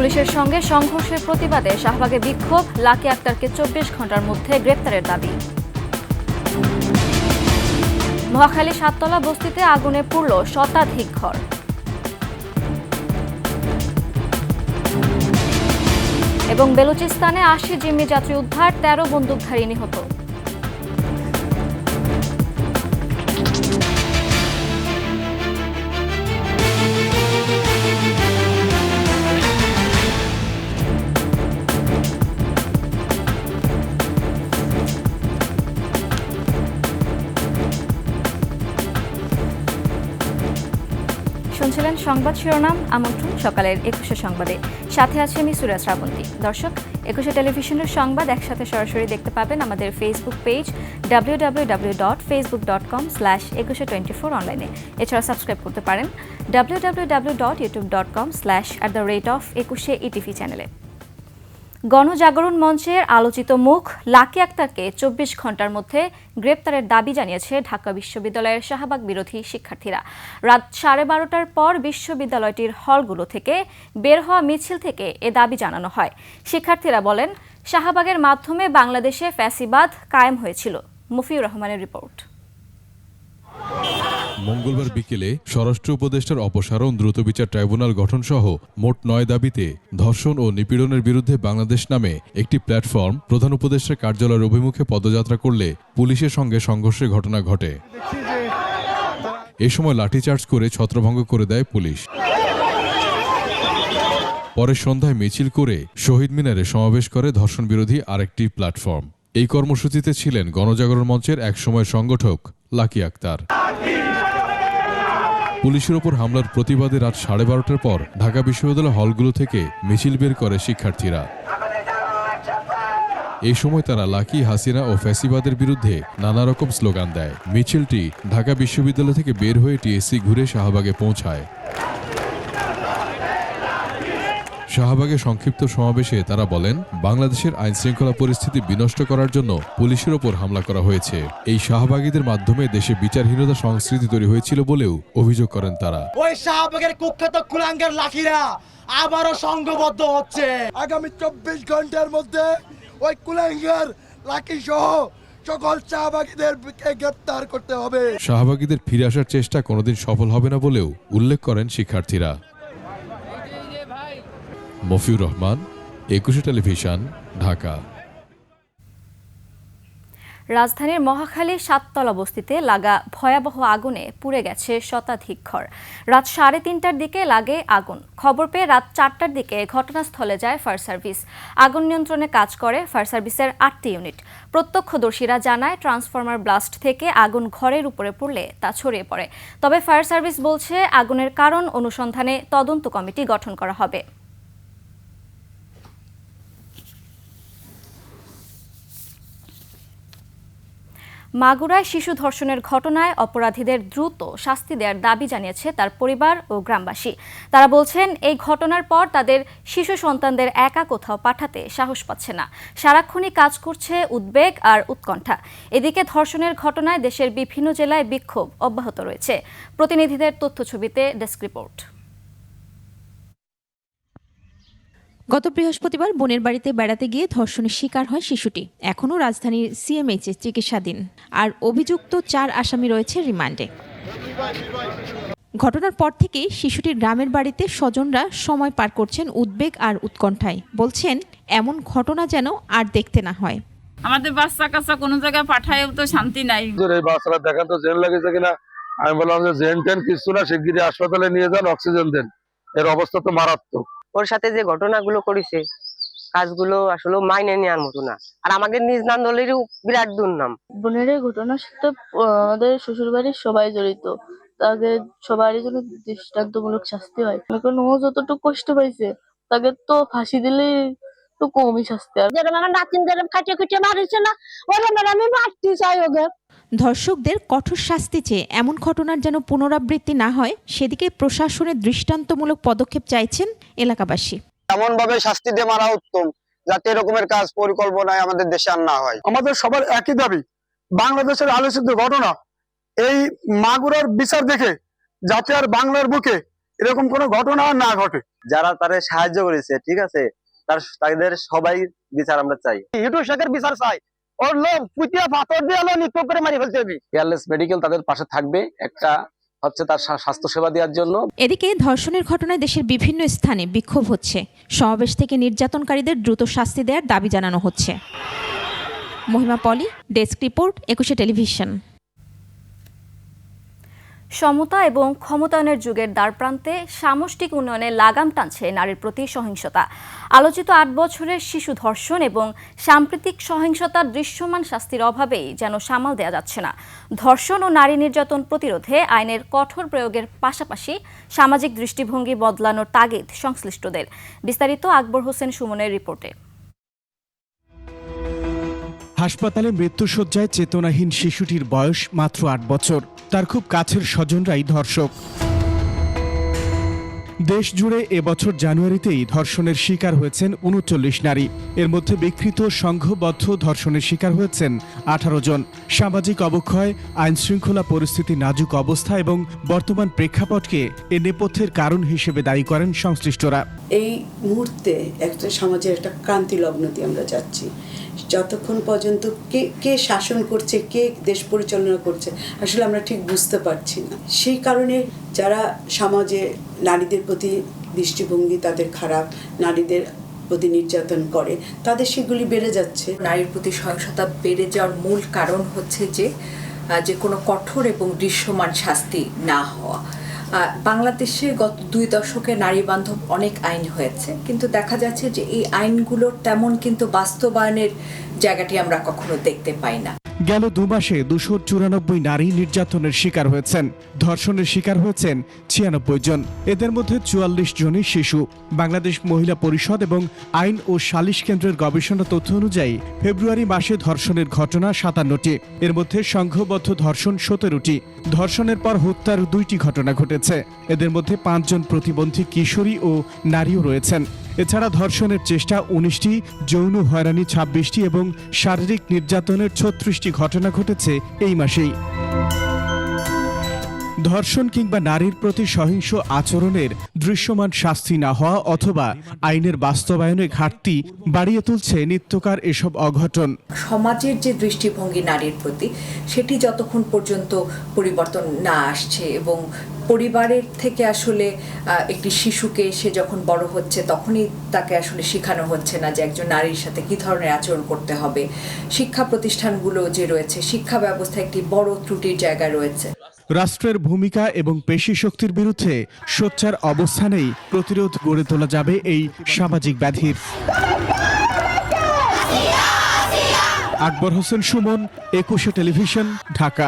পুলিশের সঙ্গে সংঘর্ষের প্রতিবাদে শাহবাগে বিক্ষোভ, লাকি আক্তারকে 24 ঘন্টার মধ্যে গ্রেপ্তারের দাবি। মহাখালী সাততলা বস্তিতে আগুনে পুড়ল শতাধিক ঘর। এবং বেলুচিস্তানে 80 জিম্মি যাত্রী উদ্ধার, 13 বন্দুকধারী নিহত। শুনছিলেন সংবাদ শিরোনাম। আমন্ত্রণ সকালের 21 সংবাদে, সাথে আছে আমি সুরা শ্রাবন্তী। দর্শক, 21 টেলিভিশনের সংবাদ একসাথে সরাসরি দেখতে পাবেন আমাদের ফেসবুক পেজ www.facebook.com/2124 অনলাইনে। এছাড়া সাবস্ক্রাইব করতে পারেন www.youtube.com/@21etv চ্যানেলে। গণজাগরণ মঞ্চের আলোচিত মুখ লাকি আক্তারকে 24 ঘন্টার মধ্যে গ্রেপ্তারের দাবি জানিয়েছে ঢাকা বিশ্ববিদ্যালয়ের শাহবাগ বিরোধী শিক্ষার্থীরা। রাত 12:30টার পর বিশ্ববিদ্যালয়টির হলগুলো থেকে বের হওয়া মিছিল থেকে এ দাবি জানানো হয়। শিক্ষার্থীরা বলেন, শাহবাগের মাধ্যমে বাংলাদেশে ফ্যাসিবাদ কায়েম হয়েছিল। মফিউর রহমানের রিপোর্ট। মঙ্গলবার বিকেলে স্বরাষ্ট্র উপদেষ্টার অপসারণ, দ্রুত বিচার ট্রাইব্যুনাল গঠন সহ মোট 9 দাবিতে ধর্ষণ ও নিপীড়নের বিরুদ্ধে বাংলাদেশ নামে একটি প্ল্যাটফর্ম প্রধান উপদেষ্টার কার্যালয়ের অভিমুখে পদযাত্রা করলে পুলিশের সঙ্গে সংঘর্ষের ঘটনা ঘটে। এ সময় লাঠিচার্জ করে ছত্রভঙ্গ করে দেয় পুলিশ। পরে সন্ধ্যায় মিছিল করে শহীদ মিনারে সমাবেশ করে ধর্ষণ বিরোধী আরেকটি প্ল্যাটফর্ম। এই কর্মসূচিতে ছিলেন গণজাগরণ মঞ্চের একসময় সংগঠক লাকি আক্তার। পুলিশের ওপর হামলার প্রতিবাদে রাত 12:30টার পর ঢাকা বিশ্ববিদ্যালয় হলগুলো থেকে মিছিল বের করে শিক্ষার্থীরা। এই সময় তারা লাকি, হাসিনা ও ফ্যাসিবাদের বিরুদ্ধে নানা রকম স্লোগান দেয়। মিছিলটি ঢাকা বিশ্ববিদ্যালয় থেকে বের হয়ে টিএসসি ঘুরে শাহবাগে পৌঁছায়। শাহবাগে সংক্ষিপ্ত সমাবেশে তারা বলেন, বাংলাদেশের আইনশৃঙ্খলা পরিস্থিতি বিনষ্ট করার জন্য পুলিশের ওপর হামলা করা হয়েছে। এই শাহবাগীদের মাধ্যমে দেশে বিচারহীনতা সংস্কৃতি তৈরি হয়েছিল বলেও অভিযোগ করেন তারা। ওই শাহবাগের কুখ্যাত কুলাঙ্গার লাকিরা আবারও সংঘবদ্ধ হচ্ছে। আগামী 24 ঘন্টার মধ্যে ওই কুলাঙ্গার লাকি সহ সকল শাহবাগীদেরকে গ্রেফতার করতে হবে। শাহবাগীদের ফিরে আসার চেষ্টা কোনোদিন সফল হবে না বলেও উল্লেখ করেন শিক্ষার্থীরা। মফিউর রহমান, 21 টেলিভিশন, ঢাকা। রাজধানীর মহাখালী সাততলা বস্তিতে লাগা ভয়াবহ আগুনে পুড়ে গেছে শতাধিক ঘর। রাত 3:30টার দিকে লাগে আগুন। খবর পেয়ে রাত 4টার দিকে ঘটনাস্থলে যায় ফায়ার সার্ভিস। আগুন নিয়ন্ত্রণে কাজ করে ফায়ার সার্ভিসের 8টি ইউনিট। প্রত্যক্ষদর্শীরা জানায়, ট্রান্সফরমার ব্লাস্ট থেকে আগুন ঘরের উপরে পড়লে তা ছড়িয়ে পড়ে। তবে ফায়ার সার্ভিস বলছে, আগুনের কারণ অনুসন্ধানে তদন্ত কমিটি গঠন করা হবে। মাগুরায় শিশু ধর্ষণের ঘটনায় অপরাধীদের দ্রুত শাস্তি দেওয়ার দাবি জানিয়েছে তার পরিবার ও গ্রামবাসী। তারা বলছেন, এই ঘটনার পর তাদের শিশু সন্তানদের একা কোথাও পাঠাতে সাহস পাচ্ছে না। সারাক্ষণই কাজ করছে উদ্বেগ আর উৎকণ্ঠা। এদিকে ধর্ষণের ঘটনায় দেশের বিভিন্ন জেলায় বিক্ষোভ অব্যাহত রয়েছে। প্রতিনিধিদের তথ্যছবিতে ডেস্ক রিপোর্ট। গত বৃহস্পতিবার বোনের বাড়িতে বেড়াতে গিয়ে ধর্ষণের শিকার হয় শিশুটি। এখনও রাজধানীর সিএমএইচে চিকিৎসাধীন। আর অভিযুক্ত 4 আসামি রয়েছে রিমান্ডে। ঘটনার পর থেকেই শিশুটির গ্রামের বাড়িতে স্বজনরা সময় পার করছেন উদ্বেগ আর উৎকণ্ঠায়। বলছেন, এমন ঘটনা যেন আর দেখতে না হয়। আমাদের বাচ্চা কাচ্চা কোনো জায়গায় পাঠায়ও তো শান্তি নাই। এই বাচ্চারা দেখেন তো জেন লেগেছে কিনা। আমি বললাম যে জেন টেন কিছু না, শিগগিরই হাসপাতালে নিয়ে যান, অক্সিজেন দেন। এর অবস্থা তো মারাত্মক। ওর সাথে যে ঘটনাগুলো করেছে, কাজগুলো আসলে মাইনে নেওয়ার মতো না। আর আমাদের নিজ নান্দলেরও বিরাট দুর্নাম। বোনের ঘটনার সাথে আমাদের শ্বশুর বাড়ির সবাই জড়িত। তাদের সবারই জন্য দৃষ্টান্তমূলক শাস্তি হয়। এখন ও যতটুকু কষ্ট পাইছে, তাকে তো ফাঁসি দিলে তো কমই শাস্তি। আর যেরকম আমার নাতিনদের খাটিয়ে খুঁটিয়ে মারিছে না, ওরকম আমি মারতে চাই ওকে। ধর্ষকদের কঠোর শাস্তি চেয়ে এমন ঘটনার যেন পুনরাবৃত্তি না হয়, সেদিকে প্রশাসনের দৃষ্টান্তমূলক পদক্ষেপ চাইছেন এলাকাবাসী। এমন ভাবে শাস্তি দিয়ে মারা উত্তম, যাতে এরকমের কাজ পরিকল্পনায় আমাদের দেশে আর না হয়। আমাদের সবার একই দাবি, বাংলাদেশের আলোচিত ঘটনা এই মাগুরার বিচার দেখে যাতে আর বাংলার বুকে এরকম কোনো ঘটনা না ঘটে। যারা তাদের সাহায্য করেছে, ঠিক আছে, তাদের সবাই বিচার আমরা চাই। ইউটুব শেখের বিচার চাই। ওর লোক পুতিয়া পাথর দিয়ে হলো নিক্ষেপ করে মারি ফেলতে হবে। কেয়ারলেস মেডিকেল তাদের পাশে থাকবে, একটা হচ্ছে তার স্বাস্থ্য সেবা দেওয়ার জন্য। এদিকে ধর্ষণের ঘটনায় দেশের বিভিন্ন স্থানে বিক্ষোভ হচ্ছে। সমাবেশ থেকে নির্যাতনকারীদের দ্রুত শাস্তি দেওয়ার দাবি জানানো হচ্ছে। মহিমা পলি, ডেস্ক রিপোর্ট, 21 টেলিভিশন। সমতা এবং ক্ষমতায়নের যুগের দ্বারপ্রান্তে সামষ্টিক উন্নয়নে লাগাম টানছে নারীর প্রতি সহিংসতা। আলোচিত 8 বছরের শিশু ধর্ষণ এবং সাম্প্রতিক সহিংসতার দৃশ্যমান শাস্তির অভাবেই যেন সামাল দেওয়া যাচ্ছে না। ধর্ষণ ও নারী নির্যাতন প্রতিরোধে আইনের কঠোর প্রয়োগের পাশাপাশি সামাজিক দৃষ্টিভঙ্গি বদলানোর তাগিদ সংশ্লিষ্টদের। বিস্তারিত আকবর হোসেন সুমনের রিপোর্টে। হাসপাতালে মৃত্যুশয্যায় চেতনাহীন শিশুটির বয়স মাত্র 8 বছর। তার খুব কাছের স্বজনরাই ধর্ষক। দেশ জুড়ে এবছর জানুয়ারিতেই ধর্ষণের শিকার হয়েছেন 39 নারী। এর মধ্যে বিকৃত সংঘবদ্ধ ধর্ষণের শিকার হয়েছেন 18 জন। সামাজিক অবক্ষয়, আইন শৃঙ্খলা পরিস্থিতি নাজুক অবস্থা এবং বর্তমান প্রেক্ষাপটকে এ নেপথ্যের কারণ হিসেবে দায়ী করেন সংশ্লিষ্টরা। এই মুহূর্তে একটা সমাজের একটা ক্রান্তি লগ্ন দিয়ে আমরা যাচ্ছি। যতক্ষণ পর্যন্ত কে শাসন করছে, কে দেশ পরিচালনা করছে, আসলে আমরা ঠিক বুঝতে পারছি না। সেই কারণে যারা সমাজে নারীদের প্রতি দৃষ্টিভঙ্গি তাদের খারাপ, নারীদের প্রতি নির্যাতন করে, তাদের সেগুলি বেড়ে যাচ্ছে। নারীর প্রতি সহিংসতা বেড়ে যাওয়ার মূল কারণ হচ্ছে যে কোনো কঠোর এবং দৃশ্যমান শাস্তি না হওয়া। বাংলাদেশে গত 2 দশকে নারী বান্ধব অনেক আইন হয়েছে, কিন্তু দেখা যাচ্ছে যে এই আইনগুলোর তেমন কিন্তু বাস্তবায়নের জায়গাটি আমরা কখনো দেখতে পাই না। গেল 2 মাসে 294 নারী নির্যাতনের শিকার হয়েছেন। ধর্ষণের শিকার হয়েছেন 96 জন। এদের মধ্যে 44 জনই শিশু। বাংলাদেশ মহিলা পরিষদ এবং আইন ও সালিশ কেন্দ্রের গবেষণা তথ্য অনুযায়ী ফেব্রুয়ারি মাসে ধর্ষণের ঘটনা 57টি। এর মধ্যে সংঘবদ্ধ ধর্ষণ 17টি। ধর্ষণের পর হত্যার 2টি ঘটনা ঘটেছে। এদের মধ্যে 5 জন প্রতিবন্ধী কিশোরী ও নারীও রয়েছেন। এছাড়া ধর্ষণের চেষ্টা 19টি, যৌন হয়রানি 26টি এবং শারীরিক নির্যাতনের 36টি ঘটনা ঘটেছে এই মাসেই। ধর্ষণ কিংবা নারীর প্রতি সহিংস আচরণের দৃশ্যমান শাস্তি না হওয়া অথবা আইনের বাস্তবায়নে ঘাটতি বাড়িয়ে তুলছে নিত্যকার এসব অঘটন। সমাজের যে দৃষ্টিভঙ্গি নারীর প্রতি, সেটি যতক্ষণ পর্যন্ত পরিবর্তন না আসছে এবং পরিবারের থেকে আসলে একটি শিশুকে সে যখন বড় হচ্ছে তখনই তাকে আসলে শেখানো হচ্ছে না যে একজন নারীর সাথে কী ধরনের আচরণ করতে হবে। শিক্ষা প্রতিষ্ঠানগুলো যে রয়েছে, শিক্ষা ব্যবস্থা একটি বড় ত্রুটির জায়গায় রয়েছে। রাষ্ট্রের ভূমিকা এবং পেশি শক্তির বিরুদ্ধে সোচ্চার অবস্থানেই প্রতিরোধ গড়ে তোলা যাবে এই সামাজিক ব্যাধির। আকবর হোসেন সুমন, 21 টেলিভিশন, ঢাকা।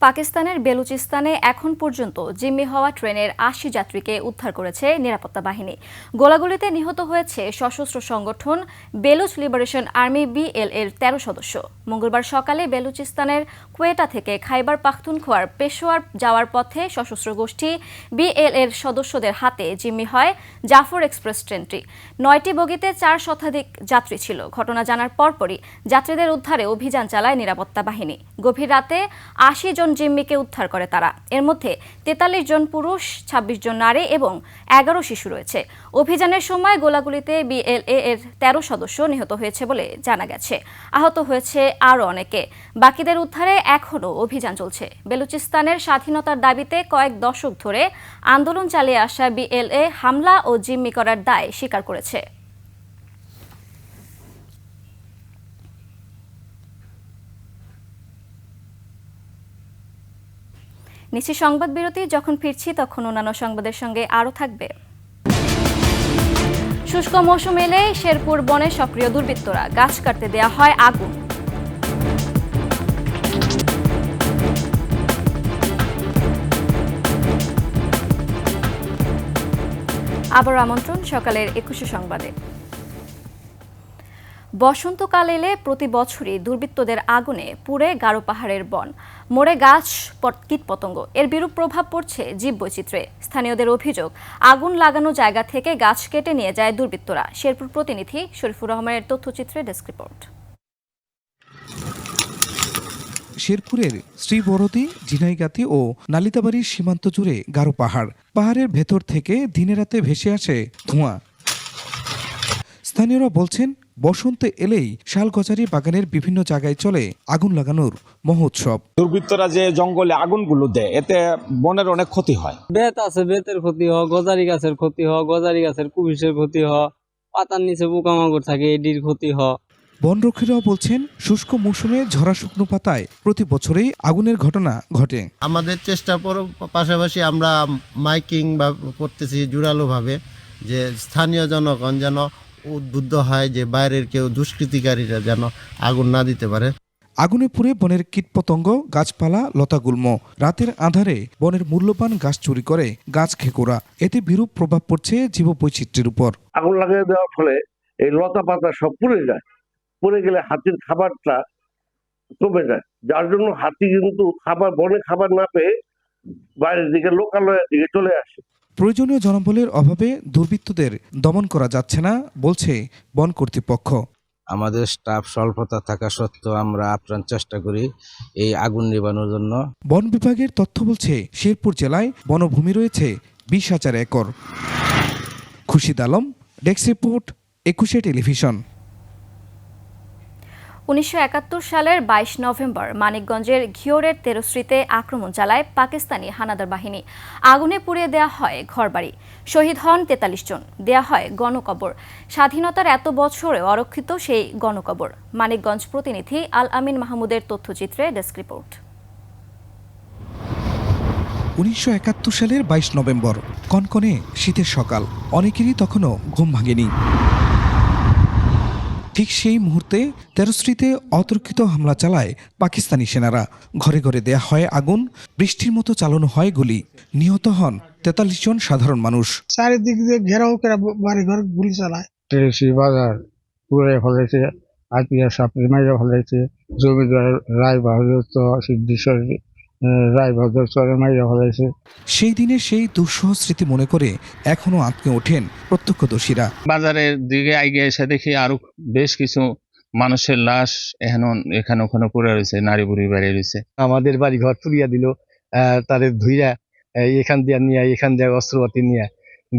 পাকিস্তানের বেলুচিস্তানে এখন পর্যন্ত জিম্মি হওয়া ট্রেনের 80 যাত্রীকে উদ্ধার করেছে নিরাপত্তা বাহিনী। গোলাগুলিতে নিহত হয়েছে সশস্ত্র সংগঠন বেলুচ লিবারেশন আর্মি BLA-র 13 সদস্য। মঙ্গলবার সকালে বেলুচিস্তানের কোয়েটা থেকে খাইবার পাখতুনখোয়ার পেশোয়ার যাওয়ার পথে সশস্ত্র গোষ্ঠী BLA-র সদস্যদের হাতে জিম্মি হয় জাফর এক্সপ্রেস ট্রেনটি। 9টি বগিতে 4 শতাধিক যাত্রী ছিল। ঘটনা জানার পরপরই যাত্রীদের উদ্ধারে অভিযান চালায় নিরাপত্তা বাহিনী। গভীর রাতে 80 জন জিম্মিকে উদ্ধার করে তারা। এর মধ্যে 43 জন পুরুষ, 26 জন নারী এবং 11 শিশু রয়েছে। অভিযানের সময় গোলাগুলিতে BLA-এর 13 সদস্য নিহত হয়েছে বলে জানা গেছে। আহত হয়েছে আরও অনেকে। বাকিদের উদ্ধারে এখনও অভিযান চলছে। বেলুচিস্তানের স্বাধীনতার দাবিতে কয়েক দশক ধরে আন্দোলন চালিয়ে আসা BLA হামলা ও জিম্মি করার দায় স্বীকার করেছে। নিচে সংবাদ বিরতি। যখন ফিরছি তখন অন্যান্য সংবাদের সঙ্গে আরও থাকবে। শুষ্ক মৌসুম এলে শেরপুর বনে সক্রিয় দুর্বৃত্তরা, গাছ কাটতে দেয়া হয় আগুন। আবার আমন্ত্রণ সকালের 21 সংবাদে। বসন্তকাল এলে প্রতি বছরই দুর্বৃত্তদের আগুনে পুড়ে গারো পাহাড়ের বন, মরে গাছ, কীটপতঙ্গ। এর বিরূপ প্রভাব পড়ছে জীববৈচিত্র্যে। স্থানীয়দের অভিযোগ, আগুন লাগানো জায়গা থেকে গাছ কেটে নিয়ে যায় দুর্বৃত্তরা। শেরপুর প্রতিনিধি শরীফুর রহমানের তথ্যচিত্রে ডেস্ক রিপোর্ট। শেরপুরের শ্রীবরদী, ঝিনাইগাতি ও নালিতাবাড়ির সীমান্ত জুড়ে গারো পাহাড়। পাহাড়ের ভেতর থেকে দিনে রাতে ভেসে আসে ধোঁয়া। স্থানীয়রা বলছেন, বসন্তে এলেই শালগজারি বাগানের বিভিন্ন জায়গায় চলে আগুন লাগানোর মহোৎসব। দুর্বৃত্তরা যে জঙ্গলে আগুনগুলো দেয়, এতে বনের অনেক ক্ষতি হয়। বেত আছে, বেতের ক্ষতি হয়, গজারি গাছের ক্ষতি হয়, গজারি গাছের কুবিসের ক্ষতি হয়, পাতার নিচে পোকামাকড় থাকে, এটির ক্ষতি হয়। বনরক্ষীরাও বলছেন, শুষ্ক মৌসুমে ঝরা শুকনো পাতায় প্রতি বছরেই আগুনের ঘটনা ঘটে। আমাদের চেষ্টার পাশাপাশি আমরা মাইকিং বা করতেছি জোরালোভাবে, যে স্থানীয় জনগণ যেন উদ্বুদ্ধ হয় যে বাইরের কেউ দুষ্কৃতিকারীরা যেন আগুন না দিতে পারে। আগুনে পুড়ে বনের কীটপতঙ্গ, গাছপালা, লতাগুল্ম। রাতের আধারে বনের মূল্যবান গাছ চুরি করে গাছ খেকোরা। এতে বিরূপ প্রভাব পড়ছে জীববৈচিত্র্যের উপর। আগুন লাগিয়ে দেওয়ার ফলে এই লতা পাতা সব পুড়ে যায়। পুড়ে গেলে হাতির খাবারটা কমে যায়, যার জন্য হাতি কিন্তু বনে খাবার না পেয়ে বাইরের দিকে লোকালয়ের দিকে চলে আসে। প্রয়োজনীয় জনবলের অভাবে দুর্বৃত্তদের দমন করা যাচ্ছে না বলছে বন কর্তৃপক্ষ। আমাদের স্টাফ স্বল্পতা থাকা সত্ত্বেও আমরা আপ্রাণ চেষ্টা করি এই আগুন নিবানোর জন্য। বন বিভাগের তথ্য বলছে, শেরপুর জেলায় বনভূমি রয়েছে 20,000 acre. Khurshid Alam, desk report, 21 television. 1971 সালের 22 নভেম্বর মানিকগঞ্জের ঘিওরের তেরশ্রীতে আক্রমণ চালায় পাকিস্তানি হানাদার বাহিনী। আগুনে পুড়িয়ে দেয়া হয় ঘরবাড়ি। শহীদ হন 43 জন। দেয়া হয় গণকবর। স্বাধীনতার এত বছরেও অরক্ষিত সেই গণকবর। মানিকগঞ্জ প্রতিনিধি আল আমিন মাহমুদের তথ্যচিত্রে ডেস্ক রিপোর্ট। 1971 সালের 22 নভেম্বর, কনকনে শীতের সকাল। অনেকেরই তখনও ঘুম ভাঙেনি। ঠিক সেই মুহূর্তে তেরশ্রীতে অতর্কিত হামলা চালায় পাকিস্তানি সেনারা। ঘরে ঘরে দেয়া হয় আগুন, বৃষ্টির মতো চালানো হয় গুলি। নিহত হন 43 জন সাধারণ মানুষ। চারিদিক দিয়ে ঘেরাও করে বাড়ি ঘর গুলি চালায়। তেরশ্রী বাজার পুড়ে ফেলেছে, আত্মীয় সব মাইরে ফেলেছে, জমিদার রায় বাহাদুর তো সিদ্ধেশ্বর রায় বাহাদুর চরে মাইরে ফেলেছে। সেই দিনে সেই দুঃসহ স্মৃতি মনে করে এখনো আঁতকে ওঠেন প্রত্যক্ষদর্শীরা। বাজারের দিকে আগে এসে দেখি আরো বেশ কিছু মানুষের লাশ এখানে ওখানে পড়ে রয়েছে, নারী বুড়ি বেড়ে রয়েছে। আমাদের বাড়ি ঘর পুড়িয়া দিল, তাদের ধুইরা এখান দিয়ে অস্ত্রপাতি নিয়ে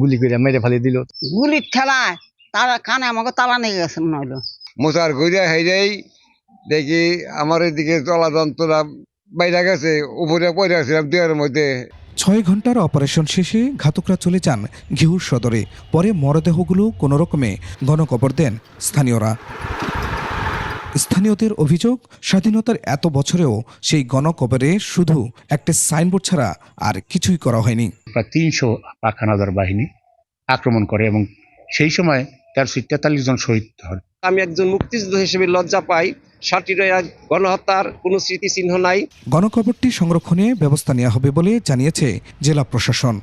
গুলি করে মেরে ফেলে দিল। গুলির ঠেলায় তারা কানে আমাকে তালা নিয়ে গেছে মনে হলো। মোচার ঘুরিয়া হেরেই দেখি আমার এদিকে চলা যন্ত্রণা বাইরে গেছে, উপরে পড়ে আসছিলাম দুয়ের মধ্যে। 6 ঘন্টার অপারেশন শেষে ঘাতকরা চলে যান ঘিউর সদরে। পরে মরদেহগুলো কোনো রকমে গণকবর দেন স্থানীয়রা। স্থানীয়দের অভিযোগ, স্বাধীনতার এত বছরেও সেই গণকবরে শুধু একটা সাইনবোর্ড ছাড়া আর কিছুই করা হয়নি। প্রায় 300 পাক হানাদার বাহিনী আক্রমণ করে এবং সেই সময় 43 জন শহীদ হন। আমি একজন মুক্তিযোদ্ধা হিসেবে লজ্জা পাই। সাটিরয়া গণহত্যার কোনো স্মৃতিচিহ্ন নাই। গণকবরটি সংরক্ষণে ব্যবস্থা নেওয়া হবে বলে জানিয়েছে জেলা প্রশাসন।